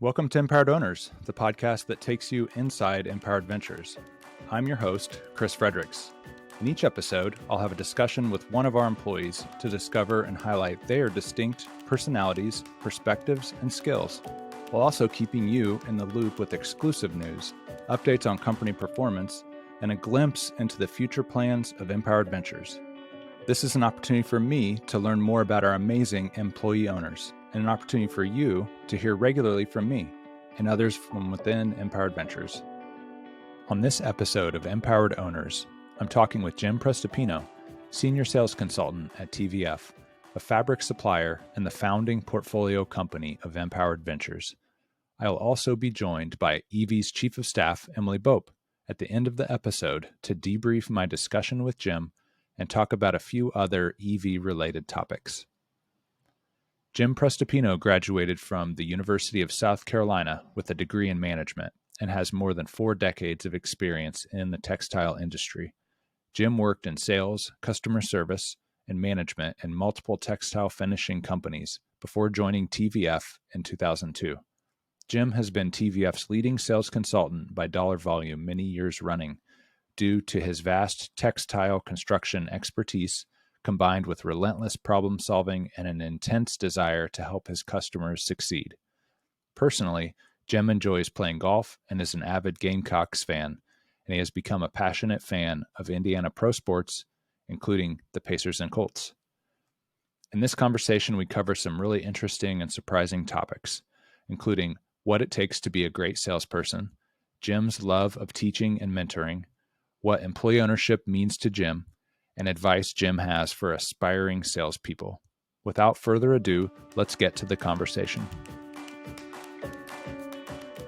Welcome to Empowered Owners, the podcast that takes you inside Empowered Ventures. I'm your host, Chris Fredericks. In each episode, I'll have a discussion with one of our employees to discover and highlight their distinct personalities, perspectives, and skills, while also keeping you in the loop with exclusive news, updates on company performance, and a glimpse into the future plans of Empowered Ventures. This is an opportunity for me to learn more about our amazing employee owners, and an opportunity for you to hear regularly from me and others from within Empowered Ventures. On this episode of Empowered Owners, I'm talking with Jim Prestipino, Senior Sales Consultant at TVF, a fabric supplier and the founding portfolio company of Empowered Ventures. I'll also be joined by EV's Chief of Staff, Emily Bope, at the end of the episode to debrief my discussion with Jim and talk about a few other EV-related topics. Jim Prestipino graduated from the University of South Carolina with a degree in management and has more than 4 decades of experience in the textile industry. Jim worked in sales, customer service, and management in multiple textile finishing companies before joining TVF in 2002. Jim has been TVF's leading sales consultant by dollar volume many years running due to his vast textile construction expertise combined with relentless problem solving and an intense desire to help his customers succeed. Personally, Jim enjoys playing golf and is an avid Gamecocks fan, and he has become a passionate fan of Indiana pro sports, including the Pacers and Colts. In this conversation, we cover some really interesting and surprising topics, including what it takes to be a great salesperson, Jim's love of teaching and mentoring, what employee ownership means to Jim, and advice Jim has for aspiring salespeople. Without further ado, let's get to the conversation.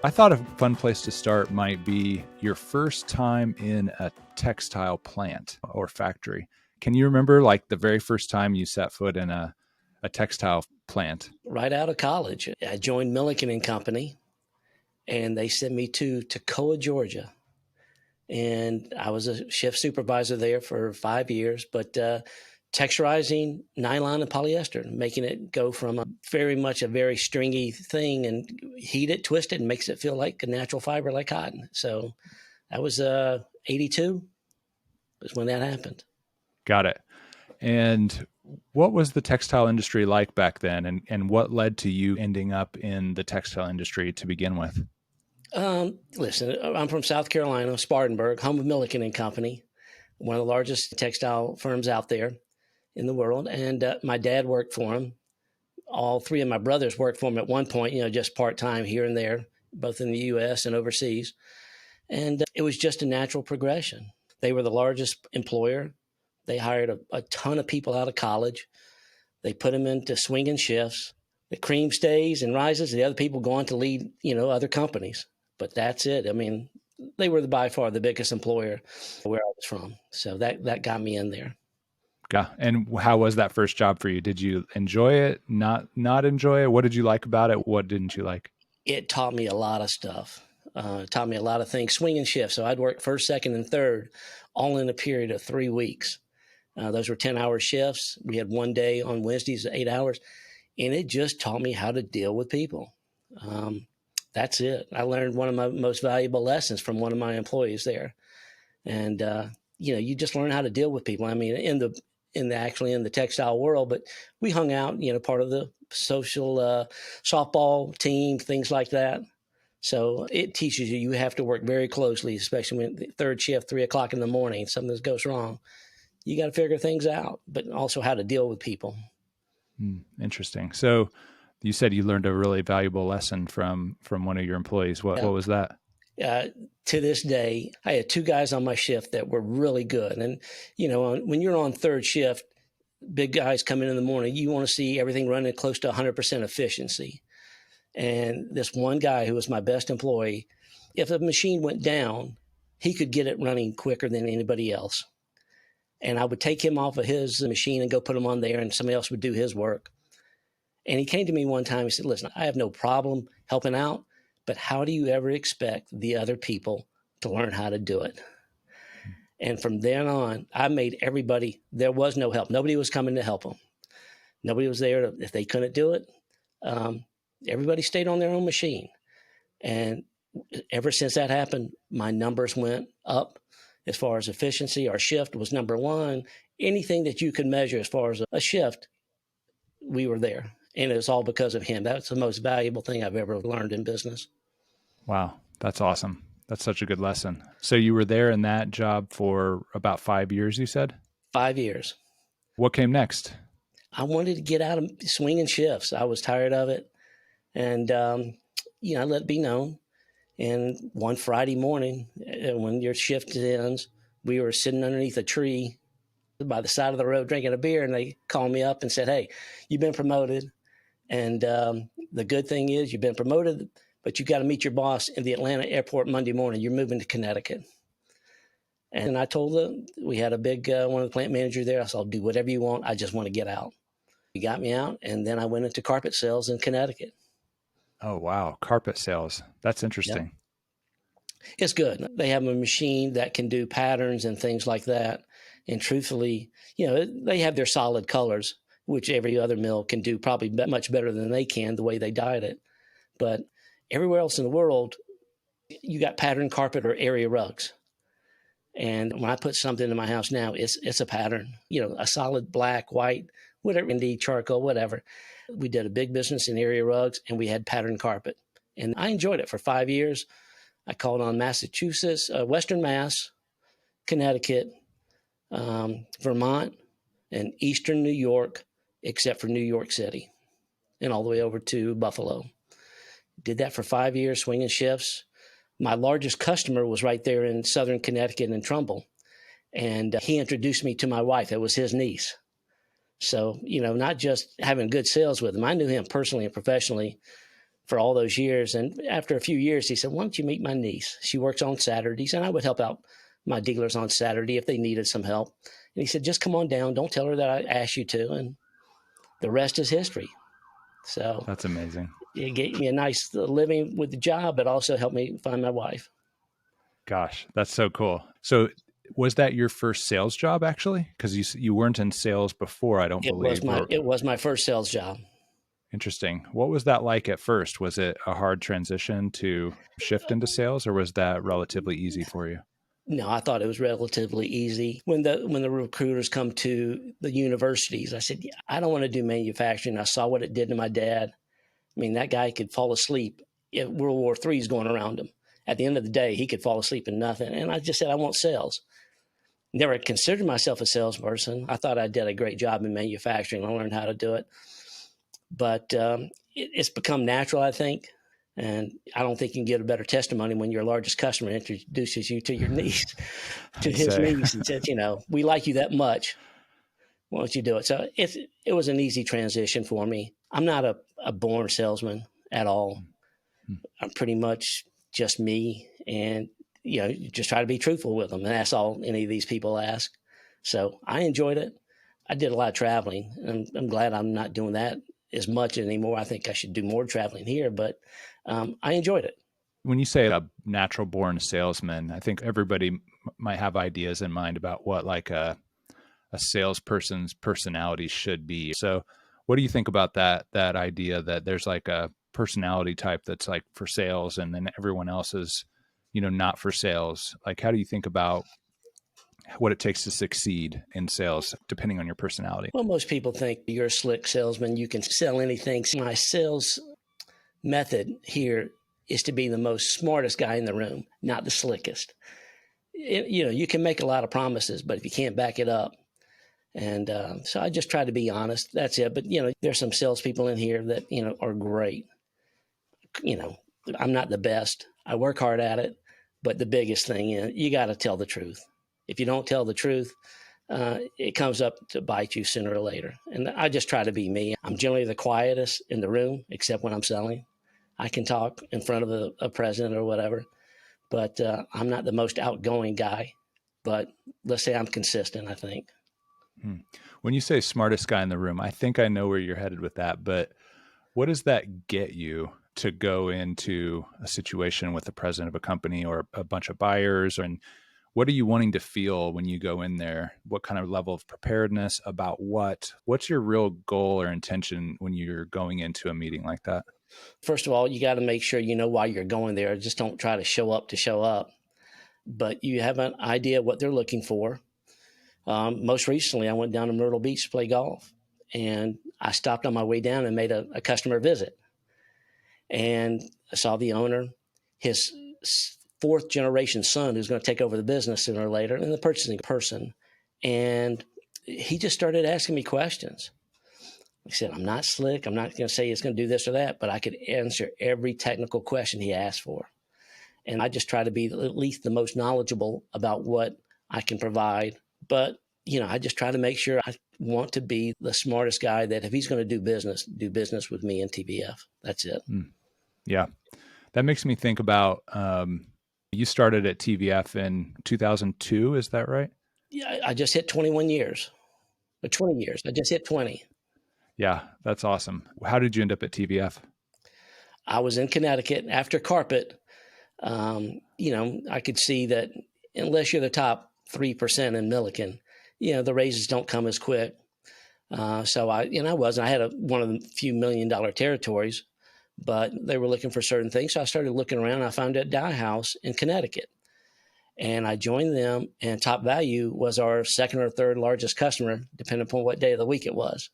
I thought a fun place to start might be your first time in a textile plant or factory. Can you remember like the very first time you set foot in a textile plant? Right out of college, I joined Milliken & Company, and they sent me to Toccoa, Georgia. And I was a shift supervisor there for 5 years, but texturizing nylon and polyester, making it go from a very stringy thing and heat it, twist it, and makes it feel like a natural fiber like cotton. So that was 82 was when that happened. Got it. And what was the textile industry like back then? And what led to you ending up in the textile industry to begin with? Listen, I'm from South Carolina, Spartanburg, home of Milliken & Company, one of the largest textile firms out there in the world. And my dad worked for him. All 3 of my brothers worked for him at one point, just part-time here and there, both in the U.S. and overseas. And it was just a natural progression. They were the largest employer. They hired a ton of people out of college. They put them into swinging shifts. The cream stays and rises. The other people go on to lead, other companies. But that's it. I mean, they were by far the biggest employer where I was from. So that got me in there. Yeah. And how was that first job for you? Did you enjoy it? Not enjoy it? What did you like about it? What didn't you like? It taught me a lot of stuff. It taught me a lot of things. Swinging shifts. So I'd work first, second, and third, all in a period of 3 weeks. Those were 10-hour shifts. We had one day on Wednesdays, 8 hours. And it just taught me how to deal with people. That's it. I learned one of my most valuable lessons from one of my employees there. And, you just learn how to deal with people. I mean, in the textile world, but we hung out, part of the social softball team, things like that. So it teaches you have to work very closely, especially when the third shift, 3 o'clock in the morning, something goes wrong. You got to figure things out, but also how to deal with people. Interesting. So you said you learned a really valuable lesson from one of your employees. What was that? To this day, I had 2 guys on my shift that were really good. And, when you're on third shift, big guys come in the morning, you want to see everything running close to 100% efficiency. And this one guy who was my best employee, if a machine went down, he could get it running quicker than anybody else. And I would take him off of his machine and go put him on there, and somebody else would do his work. And he came to me one time, he said, listen, I have no problem helping out, but how do you ever expect the other people to learn how to do it? And from then on, I made everybody, there was no help. Nobody was coming to help them. Nobody was there if they couldn't do it. Everybody stayed on their own machine. And ever since that happened, my numbers went up as far as efficiency. Our shift was number one. Anything that you could measure as far as a shift, we were there. And it was all because of him. That's the most valuable thing I've ever learned in business. Wow. That's awesome. That's such a good lesson. So you were there in that job for about 5 years, you said? 5 years. What came next? I wanted to get out of swinging shifts. I was tired of it. And, I let it be known. And one Friday morning, when your shift ends, we were sitting underneath a tree by the side of the road drinking a beer, and they called me up and said, "Hey, you've been promoted. And the good thing is you've been promoted, but you got to meet your boss in the Atlanta airport Monday morning. You're moving to Connecticut." And I told them, we had a big, one of the plant managers there. I said, "I'll do whatever you want. I just want to get out." He got me out, and then I went into carpet sales in Connecticut. Oh, wow. Carpet sales. That's interesting. Yep. It's good. They have a machine that can do patterns and things like that. And truthfully, they have their solid colors, which every other mill can do probably much better than they can, the way they dyed it. But everywhere else in the world, you got patterned carpet or area rugs. And when I put something in my house now, it's a pattern, a solid black, white, whatever, indeed charcoal, whatever. We did a big business in area rugs, and we had patterned carpet. And I enjoyed it for 5 years. I called on Massachusetts, Western Mass, Connecticut, Vermont, and Eastern New York, except for New York City, and all the way over to Buffalo. Did that for 5 years, swinging shifts. My largest customer was right there in Southern Connecticut in Trumbull. And he introduced me to my wife. It was his niece. So, not just having good sales with him. I knew him personally and professionally for all those years. And after a few years, he said, "Why don't you meet my niece? She works on Saturdays." And I would help out my dealers on Saturday if they needed some help. And he said, "Just come on down. Don't tell her that I asked you to." And the rest is history. So that's amazing. It gave me a nice living with the job, but also helped me find my wife. Gosh, that's so cool. So was that your first sales job, actually? Because you weren't in sales before, I don't believe. It was my first sales job. Interesting. What was that like at first? Was it a hard transition to shift into sales, or was that relatively easy for you? No, I thought it was relatively easy. When the recruiters come to the universities, I said, I don't want to do manufacturing. I saw what it did to my dad. I mean, that guy could fall asleep if World War III is going around him. At the end of the day, he could fall asleep in nothing. And I just said, I want sales. Never considered myself a salesperson. I thought I did a great job in manufacturing. I learned how to do it. But it's become natural, I think. And I don't think you can get a better testimony when your largest customer introduces you to your niece, to his niece, and says, "We like you that much. Why don't you do it?" So it was an easy transition for me. I'm not a born salesman at all. I'm pretty much just me, and you just try to be truthful with them, and that's all any of these people ask. So I enjoyed it. I did a lot of traveling, and I'm glad I'm not doing that as much anymore. I think I should do more traveling here, but I enjoyed it. When you say a natural born salesman, I think everybody might have ideas in mind about what like a salesperson's personality should be. So what do you think about that idea that there's like a personality type that's like for sales and then everyone else is, not for sales? Like, how do you think about what it takes to succeed in sales, depending on your personality? Well, most people think you're a slick salesman. You can sell anything. My sales method here is to be the most smartest guy in the room, not the slickest. You can make a lot of promises, but if you can't back it up. And so I just try to be honest. That's it. But, there's some salespeople in here that, are great. I'm not the best. I work hard at it. But the biggest thing is you got to tell the truth. If you don't tell the truth, it comes up to bite you sooner or later. And I just try to be me. I'm generally the quietest in the room, except when I'm selling. I can talk in front of a president or whatever, but I'm not the most outgoing guy. But let's say I'm consistent, I think. When you say smartest guy in the room, I think I know where you're headed with that, but what does that get you to go into a situation with the president of a company or a bunch of buyers? And what are you wanting to feel when you go in there? What kind of level of preparedness about what's your real goal or intention when you're going into a meeting like that? First of all, you got to make sure you know why you're going there. Just don't try to show up to show up, but you have an idea what they're looking for. Most recently, I went down to Myrtle Beach to play golf, and I stopped on my way down and made a customer visit. And I saw the owner, his fourth generation son, who's going to take over the business sooner or later, and the purchasing person. And he just started asking me questions. He said, I'm not slick. I'm not going to say it's going to do this or that, but I could answer every technical question he asked for. And I just try to be at least the most knowledgeable about what I can provide. But, I just try to make sure I want to be the smartest guy that if he's going to do business with me in TVF. That's it. Yeah. That makes me think about, you started at TVF in 2002. Is that right? Yeah, I just hit 21 years, or 20 years. I just hit 20. Yeah, that's awesome. How did you end up at TVF? I was in Connecticut after carpet. I could see that unless you're the top 3% in Milliken, the raises don't come as quick. So I had one of the few $1 million territories, but they were looking for certain things. So I started looking around. I found a dye house in Connecticut, and I joined them. And Top Value was our second or third largest customer, depending upon what day of the week it was.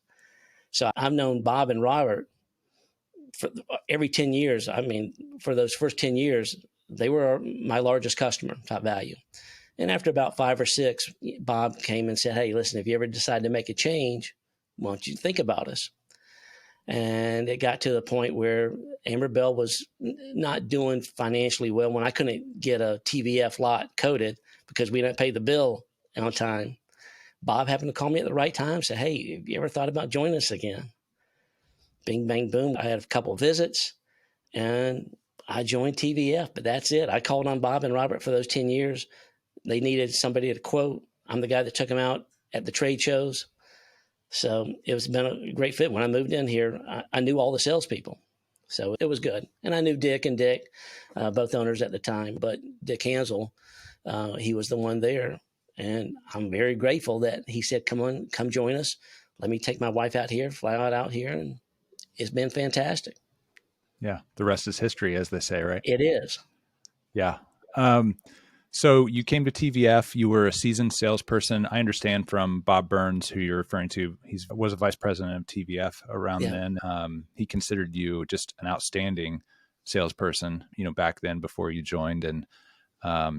So I've known Bob and Robert for every 10 years. I mean, for those first 10 years, they were my largest customer, Top Value. And after about 5 or 6, Bob came and said, hey, listen, if you ever decide to make a change, why don't you think about us? And it got to the point where Amber Bell was not doing financially well when I couldn't get a TVF lot coded because we didn't pay the bill on time. Bob happened to call me at the right time, said, hey, have you ever thought about joining us again? Bing, bang, boom. I had a couple of visits, and I joined TVF, but that's it. I called on Bob and Robert for those 10 years. They needed somebody to quote. I'm the guy that took them out at the trade shows. So it's been a great fit. When I moved in here, I knew all the salespeople. So it was good. And I knew Dick and Dick, both owners at the time, but Dick Hansel, he was the one there. And I'm very grateful that he said, come join us. Let me take my wife out here, fly out here. And it's been fantastic. Yeah. The rest is history, as they say, right? It is. Yeah. So you came to TVF, you were a seasoned salesperson. I understand from Bob Burns, who you're referring to, he was a vice president of TVF around then. He considered you just an outstanding salesperson, back then before you joined, and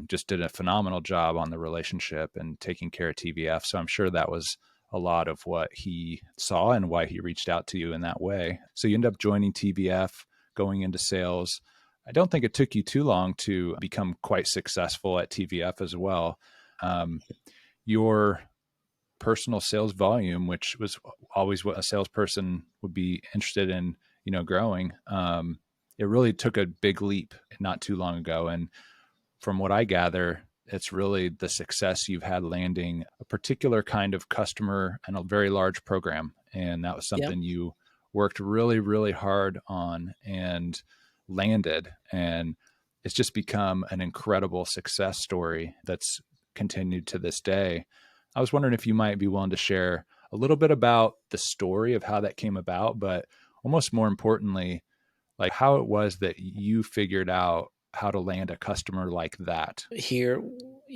just did a phenomenal job on the relationship and taking care of TVF. So I'm sure that was a lot of what he saw and why he reached out to you in that way. So you end up joining TVF, going into sales. I don't think it took you too long to become quite successful at TVF as well. Your personal sales volume, which was always what a salesperson would be interested in, growing, it really took a big leap not too long ago. And from what I gather, it's really the success you've had landing a particular kind of customer and a very large program. And that was something you worked really, really hard on and landed, and it's just become an incredible success story that's continued to this day. I was wondering if you might be willing to share a little bit about the story of how that came about, but almost more importantly, like how it was that you figured out how to land a customer like that. Here,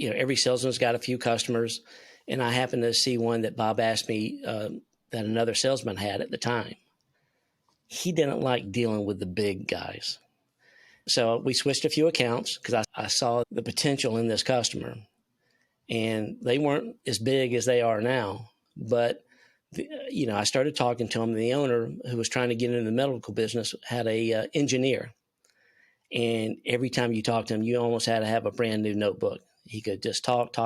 every salesman's got a few customers, and I happened to see one that Bob asked me that another salesman had at the time. He didn't like dealing with the big guys. So we switched a few accounts because I saw the potential in this customer. And they weren't as big as they are now. But, I started talking to him. The owner, who was trying to get into the medical business, had a engineer. And every time you talked to him, you almost had to have a brand new notebook. He could just talk.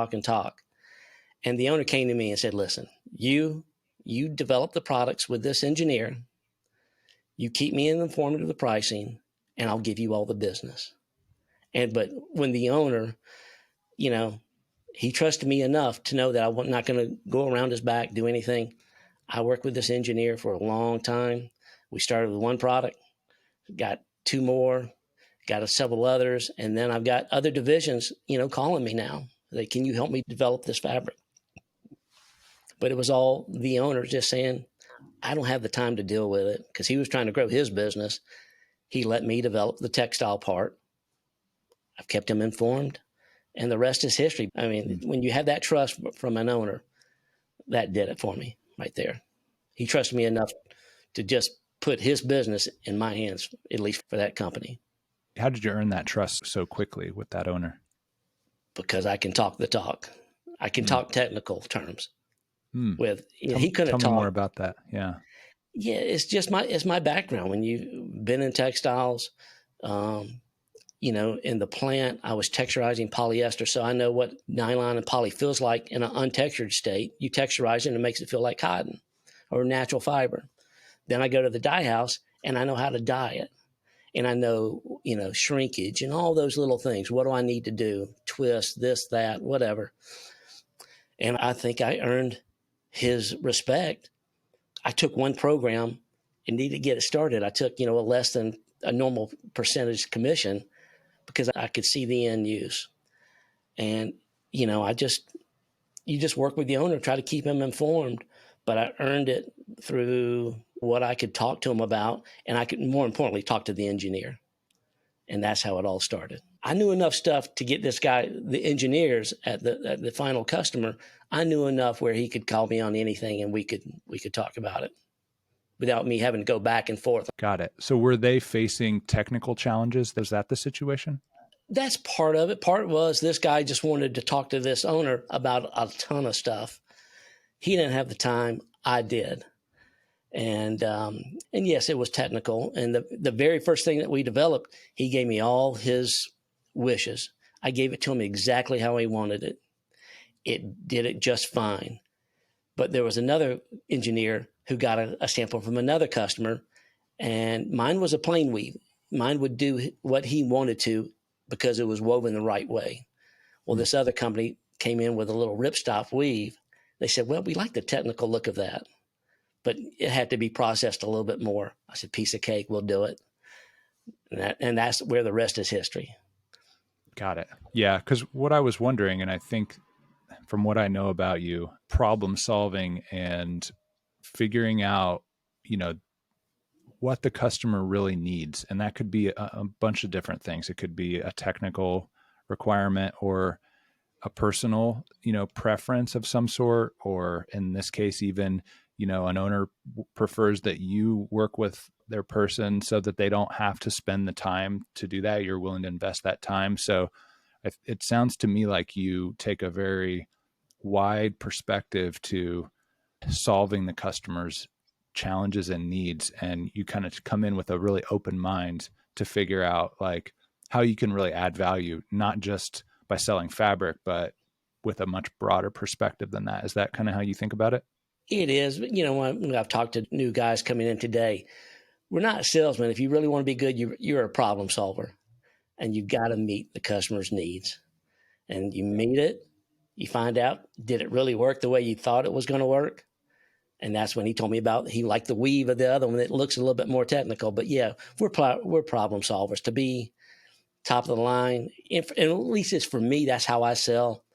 And the owner came to me and said, listen, you develop the products with this engineer. You keep me informed of the pricing, and I'll give you all the business. But when the owner, he trusted me enough to know that I'm not going to go around his back, do anything. I worked with this engineer for a long time. We started with one product, got 2 more, got several others, and then I've got other divisions, calling me now. Like, can you help me develop this fabric? But it was all the owner just saying, I don't have the time to deal with it, because he was trying to grow his business. He let me develop the textile part. I've kept him informed, and the rest is history. I mean, when you have that trust from an owner, that did it for me right there. He trusted me enough to just put his business in my hands, at least for that company. How did you earn that trust so quickly with that owner? Because I can talk the talk. I can talk technical terms with, he couldn't Tell me more talk. about that. Yeah. Yeah, it's my background. When you've been in textiles, in the plant, I was texturizing polyester, so I know what nylon and poly feels like in an untextured state. You texturize it and it makes it feel like cotton or natural fiber. Then I go to the dye house and I know how to dye it. And I know, shrinkage and all those little things. What do I need to do? Twist, this, that, whatever. And I think I earned his respect. I took one program and needed to get it started. I took, a less than a normal percentage commission because I could see the end use. And, you just work with the owner, try to keep him informed. But I earned it through what I could talk to him about. And I could, more importantly, talk to the engineer. And that's how it all started. I knew enough stuff to get this guy, the engineers at the final customer. I knew enough where he could call me on anything and we could talk about it without me having to go back and forth. Got it. So were they facing technical challenges? Was that the situation? That's part of it. Part was this guy just wanted to talk to this owner about a ton of stuff. He didn't have the time. I did. And yes, it was technical. And the very first thing that we developed, he gave me all his wishes. I gave it to him exactly how he wanted it. It did it just fine. But there was another engineer who got a sample from another customer, and mine was a plain weave. Mine would do what he wanted to because it was woven the right way. Well, this other company came in with a little ripstop weave. They said, well, we like the technical look of that, but it had to be processed a little bit more. I said, piece of cake, we'll do it. And that's where the rest is history. Got it. Yeah, because what I was wondering, and I think from what I know about you, problem solving and figuring out, what the customer really needs. And that could be a bunch of different things. It could be a technical requirement or a personal, preference of some sort, or in this case, even, an owner prefers that you work with their person so that they don't have to spend the time to do that. You're willing to invest that time. So it sounds to me like you take a very wide perspective to solving the customer's challenges and needs, and you kind of come in with a really open mind to figure out like how you can really add value, not just by selling fabric, but with a much broader perspective than that. Is that kind of how you think about it? It is. But, when I've talked to new guys coming in today, we're not salesmen. If you really want to be good, you're a problem solver, and you've got to meet the customer's needs. And you meet it, you find out, did it really work the way you thought it was going to work? And that's when he told me about, he liked the weave of the other one that looks a little bit more technical. But yeah, we're problem solvers. To be top of the line, and at least it's for me, that's how I sell.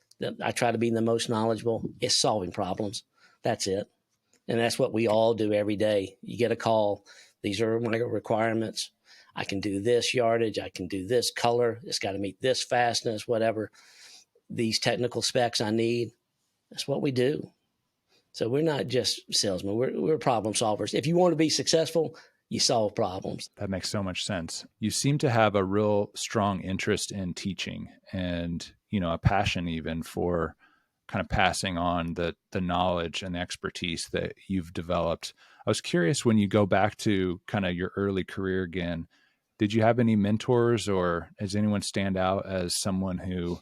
I try to be the most knowledgeable. It's solving problems. That's it. And that's what we all do every day. You get a call. These are my requirements. I can do this yardage. I can do this color. It's got to meet this fastness, whatever. These technical specs I need. That's what we do. So we're not just salesmen. We're problem solvers. If you want to be successful, you solve problems. That makes so much sense. You seem to have a real strong interest in teaching and, a passion even for kind of passing on the knowledge and the expertise that you've developed. I was curious, when you go back to kind of your early career again, did you have any mentors, or does anyone stand out as someone who,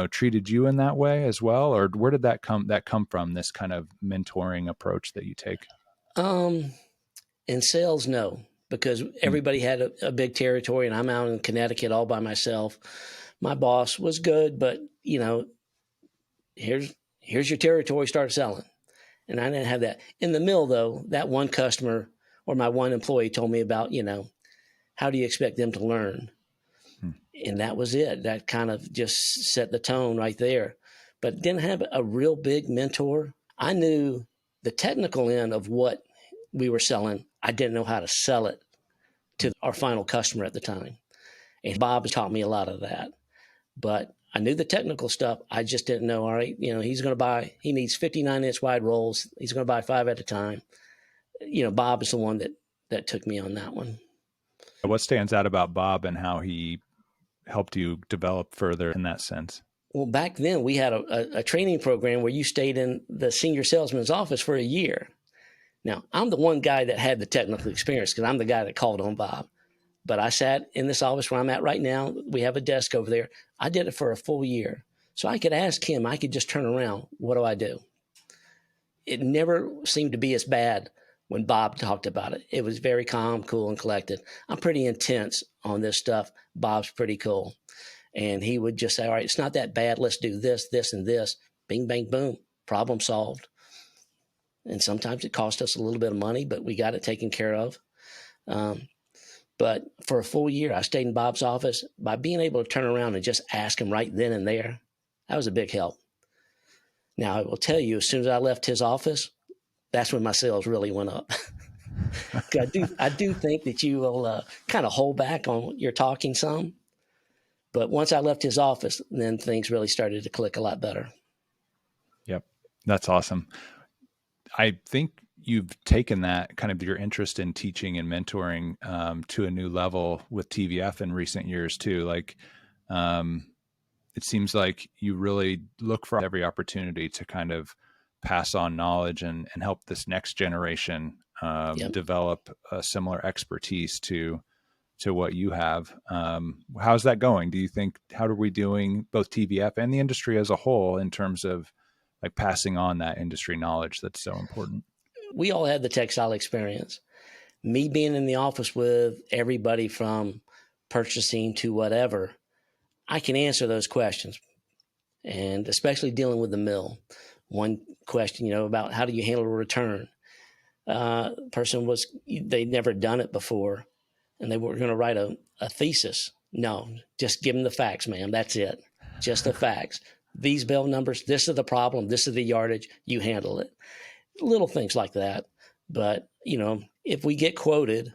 treated you in that way as well? Or where did that come from, this kind of mentoring approach that you take? In sales, no, because everybody had a big territory, and I'm out in Connecticut all by myself. My boss was good, but here's your territory, start selling. And I didn't have that. In the mill, though, that one customer or my one employee told me about, how do you expect them to learn? And that was it. That kind of just set the tone right there. But didn't have a real big mentor. I knew the technical end of what we were selling. I didn't know how to sell it to our final customer at the time. And Bob taught me a lot of that. But I knew the technical stuff. I just didn't know, all right, he needs 59-inch wide rolls. He's going to buy 5 at a time. Bob is the one that took me on that one. What stands out about Bob and how he helped you develop further in that sense? Well, back then we had a training program where you stayed in the senior salesman's office for a year. Now, I'm the one guy that had the technical experience because I'm the guy that called on Bob. But I sat in this office where I'm at right now. We have a desk over there. I did it for a full year. So I could ask him, I could just turn around. What do I do? It never seemed to be as bad when Bob talked about it. It was very calm, cool, and collected. I'm pretty intense on this stuff. Bob's pretty cool. And he would just say, all right, it's not that bad. Let's do this, this, and this. Bing, bang, boom. Problem solved. And sometimes it cost us a little bit of money, but we got it taken care of. But for a full year, I stayed in Bob's office. By being able to turn around and just ask him right then and there, that was a big help. Now, I will tell you, as soon as I left his office, that's when my sales really went up. I do think that you will kind of hold back on your talking some. But once I left his office, then things really started to click a lot better. Yep. That's awesome. I think you've taken that kind of your interest in teaching and mentoring to a new level with TVF in recent years too. Like, it seems like you really look for every opportunity to kind of pass on knowledge and help this next generation develop a similar expertise to what you have. How's that going? Do you think, how are we doing, both TVF and the industry as a whole, in terms of like passing on that industry knowledge that's so important? We all had the textile experience. Me being in the office with everybody from purchasing to whatever, I can answer those questions. And especially dealing with the mill. One question, about how do you handle a return? Person they'd never done it before, and they were going to write a thesis. No, just give them the facts, ma'am. That's it. Just the facts. These bill numbers, this is the problem, this is the yardage, you handle it. Little things like that. But, if we get quoted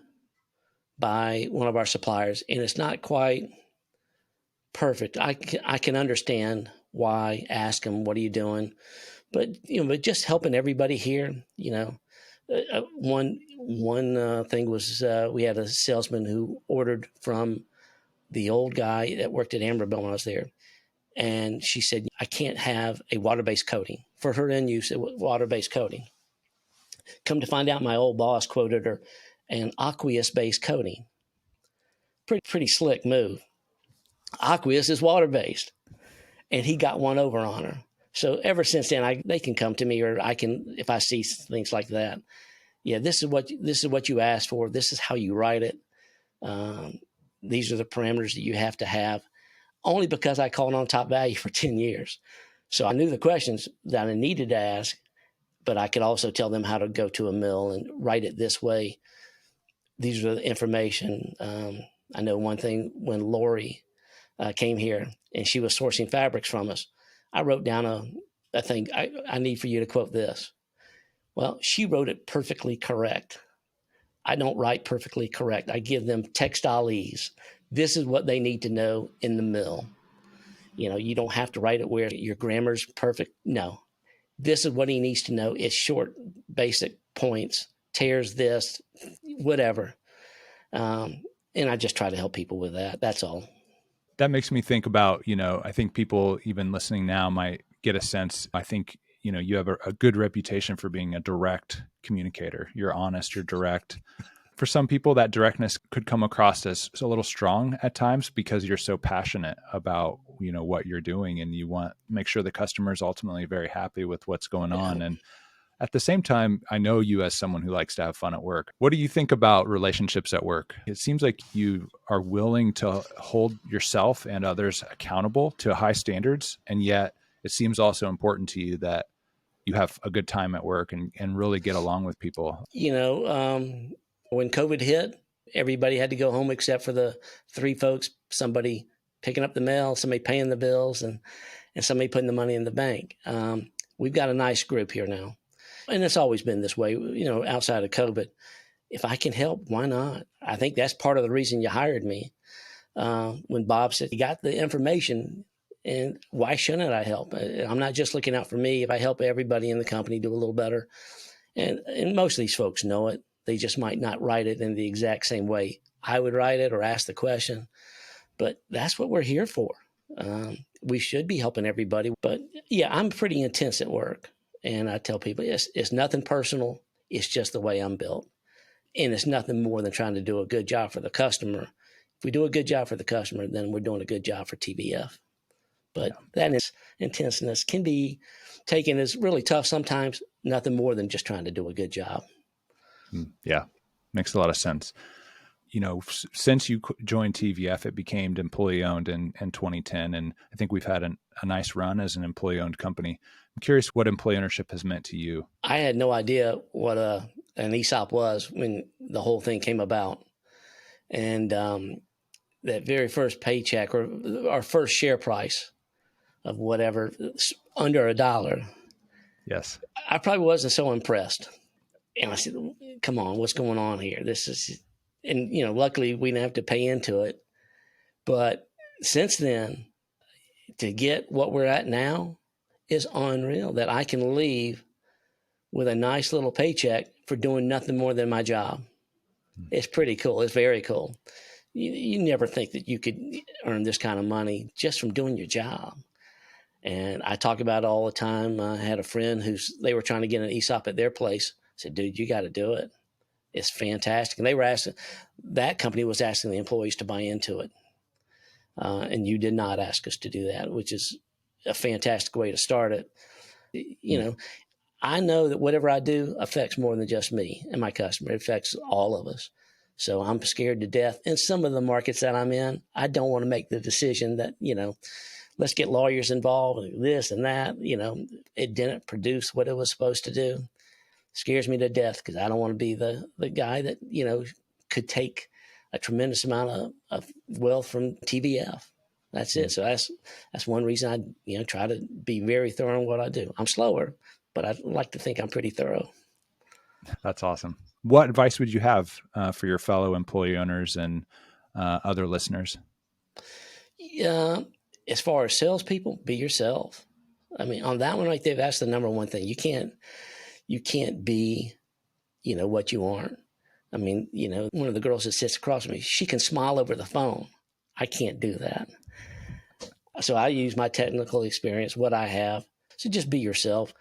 by one of our suppliers and it's not quite perfect, I can understand why, ask them, what are you doing? But, but just helping everybody here, one thing was we had a salesman who ordered from the old guy that worked at Amberville when I was there. And she said, I can't have a water-based coating. For her end use, it was water-based coating. Come to find out, my old boss quoted her an aqueous-based coating. Pretty slick move. Aqueous is water-based. And he got one over on her. So ever since then, they can come to me, or I can, if I see things like that. Yeah, this is what you asked for. This is how you write it. These are the parameters that you have to have. Only because I called on Top Value for 10 years. So I knew the questions that I needed to ask, but I could also tell them how to go to a mill and write it this way. These are the information. I know one thing, when Lori came here and she was sourcing fabrics from us, I wrote down a thing, I need for you to quote this. Well, she wrote it perfectly correct. I don't write perfectly correct. I give them textiles. This is what they need to know in the mill. You don't have to write it where your grammar's perfect. No, this is what he needs to know. It's short, basic points, tears this, whatever. And I just try to help people with that. That's all. That makes me think about, I think people even listening now might get a sense. I think, you have a good reputation for being a direct communicator. You're honest, you're direct. For some people, that directness could come across as a little strong at times because you're so passionate about, what you're doing, and you want to make sure the customer is ultimately very happy with what's going on. And at the same time, I know you as someone who likes to have fun at work. What do you think about relationships at work? It seems like you are willing to hold yourself and others accountable to high standards. And yet it seems also important to you that you have a good time at work and really get along with people. When COVID hit, everybody had to go home except for the 3 folks, somebody picking up the mail, somebody paying the bills, and somebody putting the money in the bank. We've got a nice group here now. And it's always been this way, outside of COVID. if I can help, why not? I think that's part of the reason you hired me. When Bob said, you got the information, and why shouldn't I help? I'm not just looking out for me. If I help everybody in the company do a little better, and most of these folks know it, they just might not write it in the exact same way I would write it or ask the question. But that's what we're here for. We should be helping everybody. But yeah, I'm pretty intense at work. And I tell people it's nothing personal. It's just the way I'm built. And it's nothing more than trying to do a good job for the customer. If we do a good job for the customer, then we're doing a good job for TVF. But that intenseness can be taken as really tough sometimes, nothing more than just trying to do a good job. Yeah, makes a lot of sense. Since you joined TVF, it became employee owned in 2010. And I think we've had a nice run as an employee owned company. I'm curious what employee ownership has meant to you. I had no idea what an ESOP was when the whole thing came about. And that very first paycheck or our first share price of whatever, under $1. Yes. I probably wasn't so impressed. And I said, come on, what's going on here? And luckily we didn't have to pay into it. But since then, to get what we're at now is unreal, that I can leave with a nice little paycheck for doing nothing more than my job. It's pretty cool. It's very cool. You never think that you could earn this kind of money just from doing your job. And I talk about it all the time. I had a friend they were trying to get an ESOP at their place. I said, dude, you got to do it. It's fantastic. And that company was asking the employees to buy into it. And you did not ask us to do that, which is a fantastic way to start it. I know that whatever I do affects more than just me and my customer. It affects all of us. So I'm scared to death. In some of the markets that I'm in, I don't want to make the decision that, let's get lawyers involved, this and that. It didn't produce what it was supposed to do. It scares me to death because I don't want to be the guy that, could take a tremendous amount of wealth from TVF. That's it. So that's one reason I, try to be very thorough in what I do. I'm slower, but I like to think I'm pretty thorough. That's awesome. What advice would you have for your fellow employee owners and other listeners? Yeah, as far as salespeople, be yourself. I mean, on that one right there, that's the number one thing. You can't be, what you aren't. I mean, one of the girls that sits across from me, she can smile over the phone. I can't do that. So I use my technical experience, what I have. So just be yourself.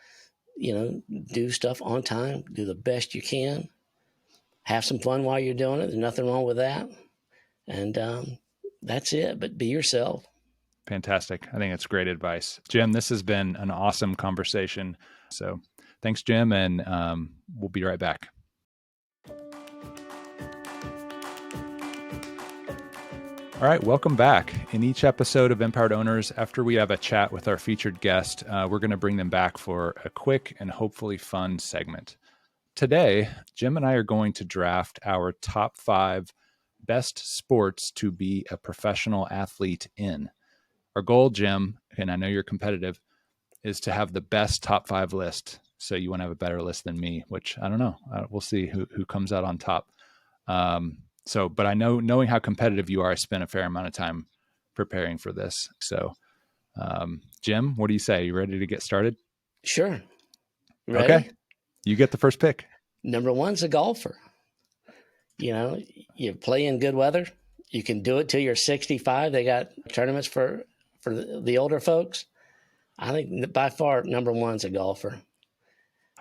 Do stuff on time, do the best you can, have some fun while you're doing it. There's nothing wrong with that. And that's it, but be yourself. Fantastic. I think it's great advice. Jim, this has been an awesome conversation. So thanks, Jim, and we'll be right back. All right, welcome back. In each episode of Empowered Owners, after we have a chat with our featured guest, we're going to bring them back for a quick and hopefully fun segment. Today, Jim and I are going to draft our top 5 best sports to be a professional athlete in. Our goal, Jim, and I know you're competitive, is to have the best top 5 list. So you want to have a better list than me, which I don't know. We'll see who comes out on top. But I know, knowing how competitive you are, I spent a fair amount of time preparing for this. So, Jim, what do you say? You ready to get started? Sure. Ready? Okay. You get the first pick. Number 1's a golfer. You play in good weather. You can do it till you're 65. They got tournaments for the older folks. I think by far number 1's a golfer.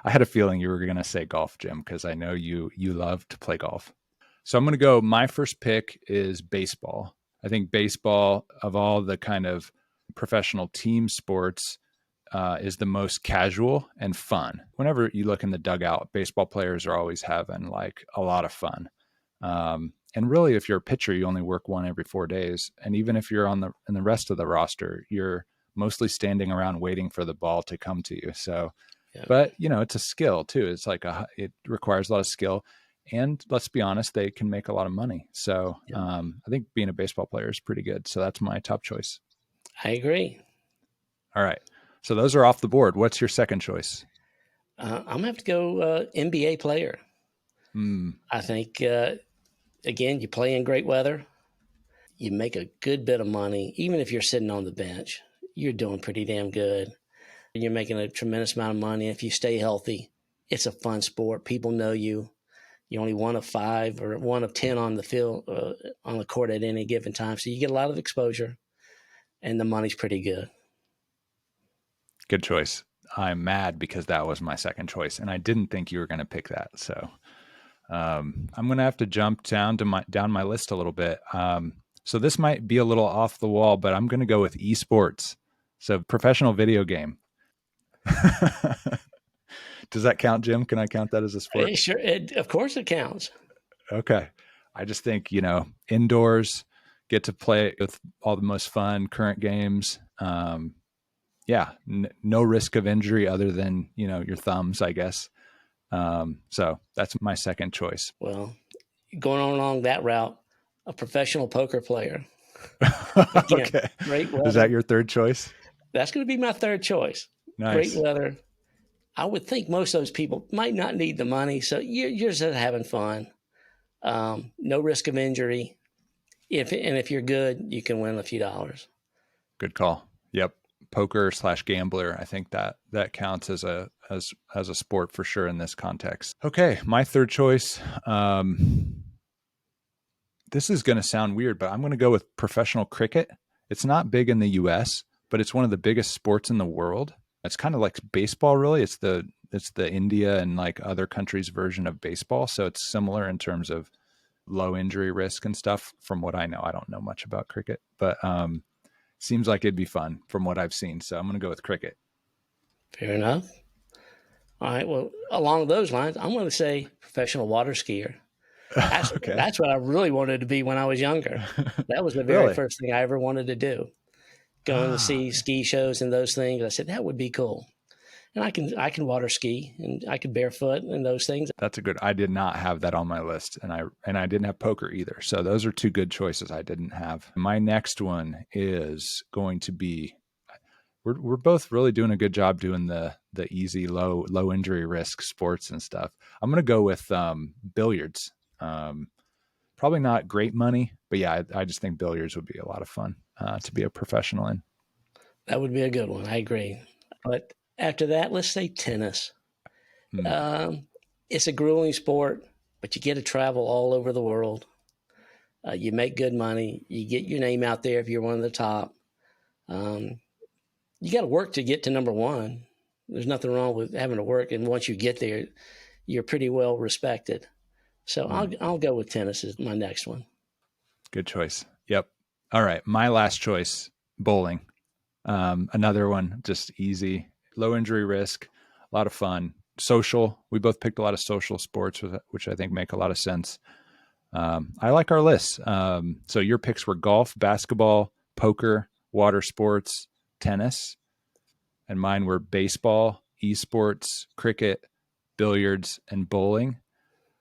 I had a feeling you were going to say golf, Jim, because I know you love to play golf. So I'm going to go, my first pick is baseball. I think baseball, of all the kind of professional team sports, is the most casual and fun. Whenever you look in the dugout, baseball players are always having like a lot of fun. And really, if you're a pitcher, you only work one every 4 days. And even if you're in the rest of the roster, you're mostly standing around waiting for the ball to come to you. So, yeah. But it's a skill too. It's like it requires a lot of skill. And let's be honest, they can make a lot of money. So yeah. I think being a baseball player is pretty good. So that's my top choice. I agree. All right. So those are off the board. What's your second choice? I'm going to have to go NBA player. I think, again, you play in great weather, you make a good bit of money. Even if you're sitting on the bench, you're doing pretty damn good. You're making a tremendous amount of money. If you stay healthy, it's a fun sport. People know you. You're only one of 5 or one of 10 on the field, on the court at any given time. So you get a lot of exposure, and the money's pretty good. Good choice. I'm mad because that was my second choice, and I didn't think you were going to pick that. So I'm going to have to jump down my list a little bit. So this might be a little off the wall, but I'm going to go with esports. So professional video game. Does that count, Jim? Can I count that as a sport? Sure. Of course it counts. Okay. I just think, indoors, get to play with all the most fun current games. No risk of injury other than, your thumbs, I guess. So that's my second choice. Well, going on along that route, a professional poker player. Again, okay. Great weather. Is that your third choice? That's going to be my third choice. Nice. Great weather. I would think most of those people might not need the money, so you're just having fun. No risk of injury. If you're good, you can win a few dollars. Good call. Yep. Poker/gambler. I think that counts as a sport for sure in this context. Okay. My third choice. This is going to sound weird, but I'm going to go with professional cricket. It's not big in the US, but it's one of the biggest sports in the world. It's kind of like baseball, really. It's the India and like other countries' version of baseball. So it's similar in terms of low injury risk and stuff. From what I know, I don't know much about cricket, but seems like it'd be fun from what I've seen. So I'm going to go with cricket. Fair enough. All right. Well, along those lines, I'm going to say professional water skier. Okay. That's what I really wanted to be when I was younger. That was the very Really? first thing I ever wanted to do. Going to see ski shows and those things. I said, that would be cool. And I can water ski and I could barefoot and those things. That's I did not have that on my list, and I didn't have poker either. So those are two good choices I didn't have. My next one is going to be, we're both really doing a good job doing the easy, low injury risk sports and stuff. I'm going to go with billiards. Probably not great money, but yeah, I just think billiards would be a lot of fun to be a professional in. That would be a good one. I agree. But after that, let's say tennis. It's a grueling sport, but you get to travel all over the world. You make good money. You get your name out there if you're one of the top. You got to work to get to number one. There's nothing wrong with having to work. And once you get there, you're pretty well respected. So I'll go with tennis as my next one. Good choice. Yep. All right. My last choice, bowling. Another one, just easy, low injury risk, a lot of fun, social. We both picked a lot of social sports, which I think make a lot of sense. I like our list. So your picks were golf, basketball, poker, water sports, tennis, and mine were baseball, esports, cricket, billiards, and bowling.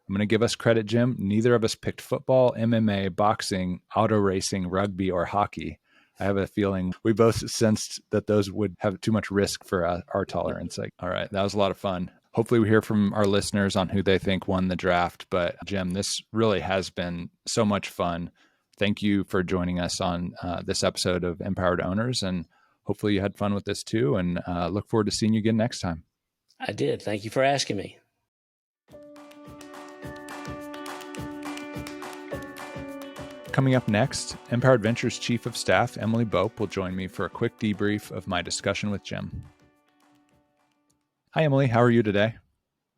I'm going to give us credit, Jim. Neither of us picked football, MMA, boxing, auto racing, rugby, or hockey. I have a feeling we both sensed that those would have too much risk for our tolerance. All right, that was a lot of fun. Hopefully we hear from our listeners on who they think won the draft. But Jim, this really has been so much fun. Thank you for joining us on this episode of Empowered Owners. And hopefully you had fun with this too. And look forward to seeing you again next time. I did. Thank you for asking me. Coming up next, Empowered Ventures Chief of Staff Emily Bope will join me for a quick debrief of my discussion with Jim. Hi, Emily. How are you today?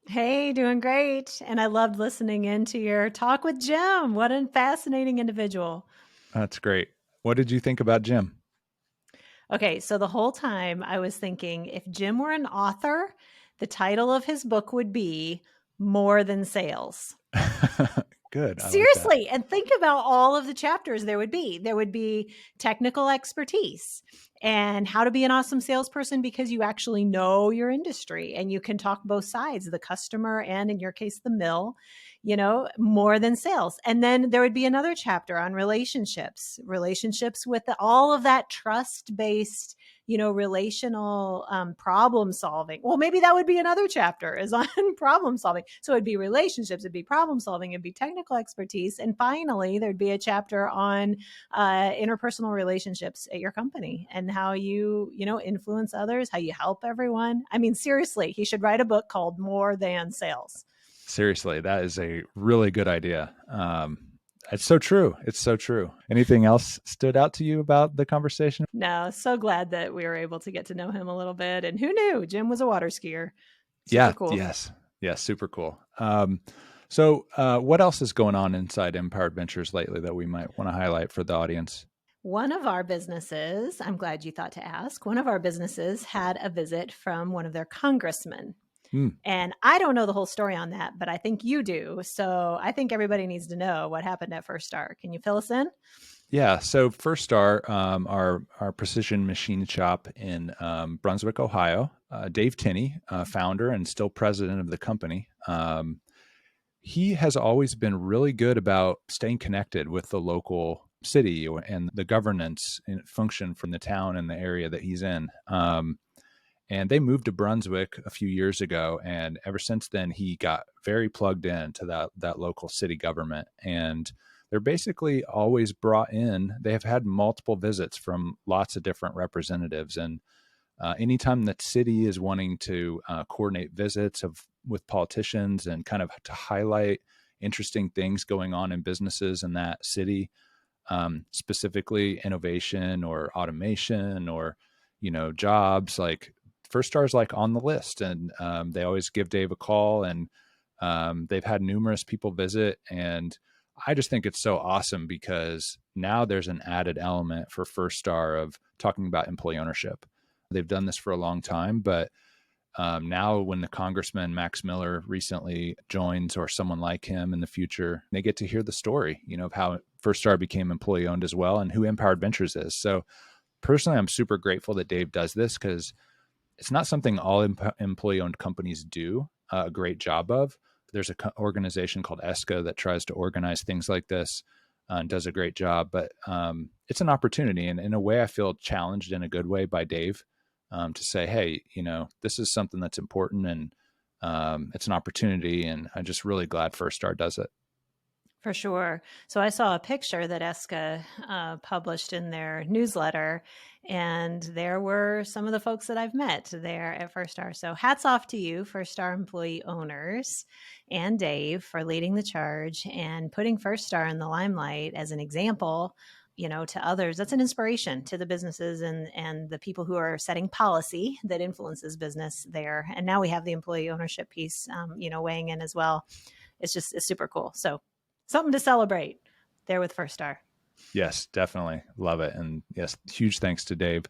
Hey, doing great. And I loved listening into your talk with Jim. What a fascinating individual. That's great. What did you think about Jim? Okay, so the whole time I was thinking, if Jim were an author, the title of his book would be More Than Sales. Good. Seriously. And think about all of the chapters there would be. There would be technical expertise and how to be an awesome salesperson because you actually know your industry and you can talk both sides, the customer and in your case, the mill, more than sales. And then there would be another chapter on relationships with all of that trust-based, relational problem solving. Well, maybe that would be another chapter is on problem solving. So it'd be relationships, it'd be problem solving, it'd be technical expertise. And finally, there'd be a chapter on interpersonal relationships at your company and how you influence others, how you help everyone. I mean, seriously, he should write a book called More Than Sales. Seriously, that is a really good idea. It's so true. It's so true. Anything else stood out to you about the conversation? No, so glad that we were able to get to know him a little bit. And who knew Jim was a water skier? Super cool. Yes. Super cool. So what else is going on inside Empowered Ventures lately that we might want to highlight for the audience? One of our businesses, I'm glad you thought to ask, one of our businesses had a visit from one of their congressmen. And I don't know the whole story on that, but I think you do. So I think everybody needs to know what happened at First Star. Can you fill us in? Yeah. So First Star, our precision machine shop in Brunswick, Ohio, Dave Tinney, founder and still president of the company. He has always been really good about staying connected with the local city and the governance function from the town and the area that he's in. And they moved to Brunswick a few years ago. And ever since then, he got very plugged into that local city government. And they're basically always brought in. They have had multiple visits from lots of different representatives. And anytime the city is wanting to coordinate visits with politicians and kind of to highlight interesting things going on in businesses in that city, specifically innovation or automation or, jobs, like First Star is like on the list, and they always give Dave a call, and they've had numerous people visit. And I just think it's so awesome because now there's an added element for First Star of talking about employee ownership. They've done this for a long time, but now when the Congressman Max Miller recently joins or someone like him in the future, they get to hear the story, of how First Star became employee owned as well and who Empowered Ventures is. So personally, I'm super grateful that Dave does this because it's not something all employee-owned companies do a great job of. There's an organization called ESCA that tries to organize things like this and does a great job. But it's an opportunity. And in a way, I feel challenged in a good way by Dave to say, hey, this is something that's important and it's an opportunity. And I'm just really glad First Star does it. For sure. So I saw a picture that ESCA published in their newsletter, and there were some of the folks that I've met there at First Star. So hats off to you, First Star employee owners, and Dave for leading the charge and putting First Star in the limelight as an example, to others. That's an inspiration to the businesses and the people who are setting policy that influences business there. And now we have the employee ownership piece, weighing in as well. It's super cool. So something to celebrate there with First Star. Yes, definitely. Love it. And yes, huge thanks to Dave.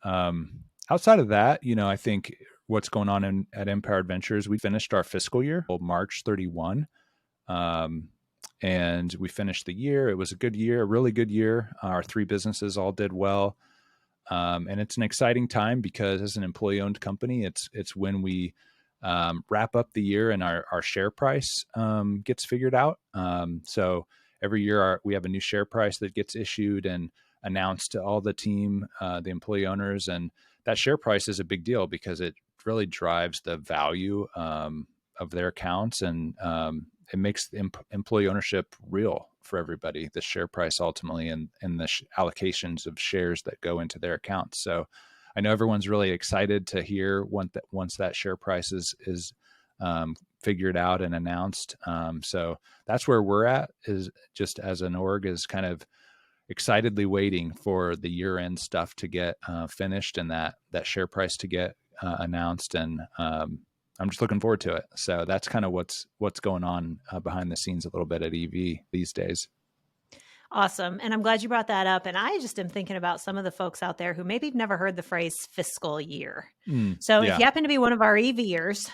Outside of that, I think what's going on at Empowered Ventures, we finished our fiscal year March 31. And we finished the year. It was a good year, a really good year. Our 3 businesses all did well. And it's an exciting time because as an employee owned company, it's when we wrap up the year and our share price gets figured out. So every year we have a new share price that gets issued and announced to all the team, the employee owners. And that share price is a big deal because it really drives the value of their accounts. And it makes employee ownership real for everybody, the share price ultimately, and the allocations of shares that go into their accounts. So I know everyone's really excited to hear once that share price is figured out and announced. So that's where we're at, is just as an org, is kind of excitedly waiting for the year-end stuff to get finished and that share price to get announced. And I'm just looking forward to it. So that's kind of what's going on behind the scenes a little bit at EV these days. Awesome. And I'm glad you brought that up. And I just am thinking about some of the folks out there who maybe have never heard the phrase fiscal year. So if you happen to be one of our EVers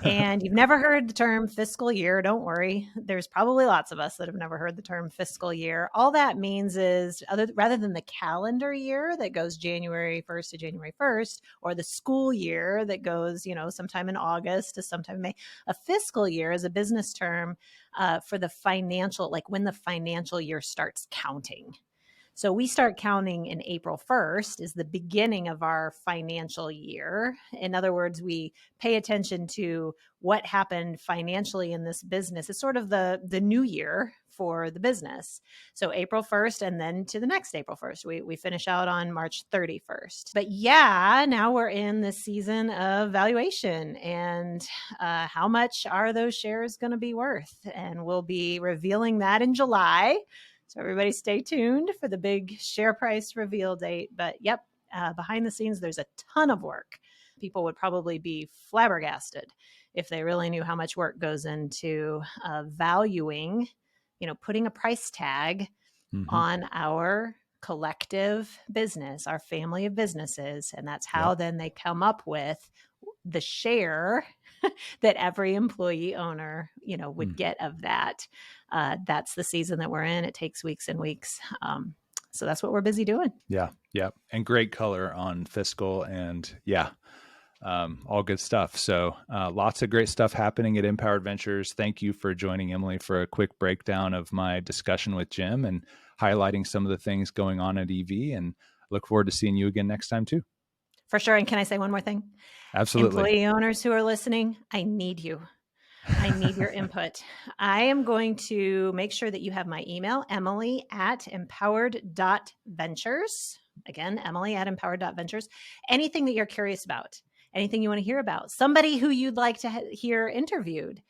and you've never heard the term fiscal year, don't worry. There's probably lots of us that have never heard the term fiscal year. All that means is rather than the calendar year that goes January 1st to January 1st, or the school year that goes, sometime in August to sometime in May, a fiscal year is a business term for the financial, like when the financial year starts counting. So we start counting in April 1st is the beginning of our financial year. In other words, we pay attention to what happened financially in this business. It's sort of the new year for the business. So April 1st and then to the next April 1st. We finish out on March 31st. But yeah, now we're in the season of valuation and how much are those shares going to be worth? And we'll be revealing that in July. So everybody stay tuned for the big share price reveal date. But yep, behind the scenes, there's a ton of work. People would probably be flabbergasted if they really knew how much work goes into valuing, putting a price tag on our collective business, our family of businesses. And that's how then they come up with the share that every employee owner, would get of that. That's the season that we're in. It takes weeks and weeks. So that's what we're busy doing. Yeah. And great color on fiscal and all good stuff. So lots of great stuff happening at Empowered Ventures. Thank you for joining Emily for a quick breakdown of my discussion with Jim and highlighting some of the things going on at EV, and look forward to seeing you again next time too. For sure. And can I say one more thing? Absolutely. Employee owners who are listening, I need you. I need your input. I am going to make sure that you have my email, emily@empowered.ventures. Again, emily@empowered.ventures. Anything that you're curious about, anything you want to hear about, somebody who you'd like to hear interviewed.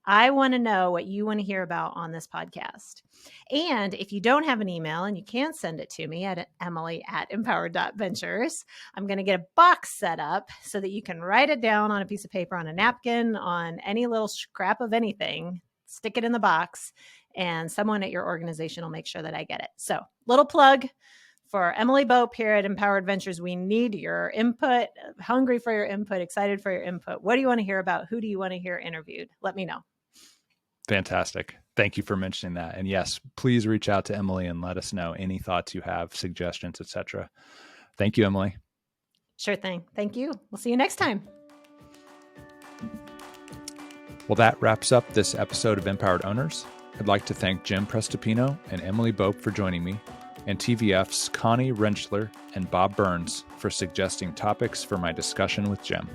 I want to know what you want to hear about on this podcast. And if you don't have an email and you can't send it to me at emily@empowered.ventures, I'm going to get a box set up so that you can write it down on a piece of paper, on a napkin, on any little scrap of anything, stick it in the box, and someone at your organization will make sure that I get it. So, little plug for Emily Bope here at Empowered Ventures. We need your input, hungry for your input, excited for your input. What do you want to hear about? Who do you want to hear interviewed? Let me know. Fantastic. Thank you for mentioning that. And yes, please reach out to Emily and let us know any thoughts you have, suggestions, etc. Thank you, Emily. Sure thing. Thank you. We'll see you next time. Well, that wraps up this episode of Empowered Owners. I'd like to thank Jim Prestipino and Emily Bope for joining me, and TVF's Connie Rentschler and Bob Burns for suggesting topics for my discussion with Jim.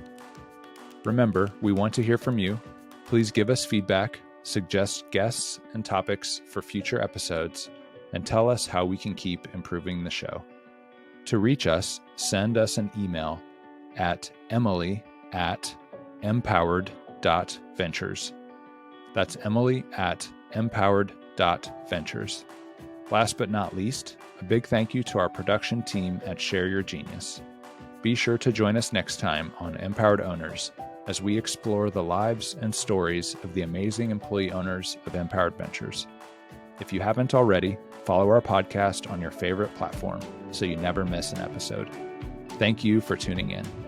Remember, we want to hear from you. Please give us feedback, suggest guests and topics for future episodes, and tell us how we can keep improving the show. To reach us, send us an email at emily@empowered.ventures. That's emily@empowered.ventures. Last but not least, a big thank you to our production team at Share Your Genius. Be sure to join us next time on Empowered Owners as we explore the lives and stories of the amazing employee owners of Empowered Ventures. If you haven't already, follow our podcast on your favorite platform so you never miss an episode. Thank you for tuning in.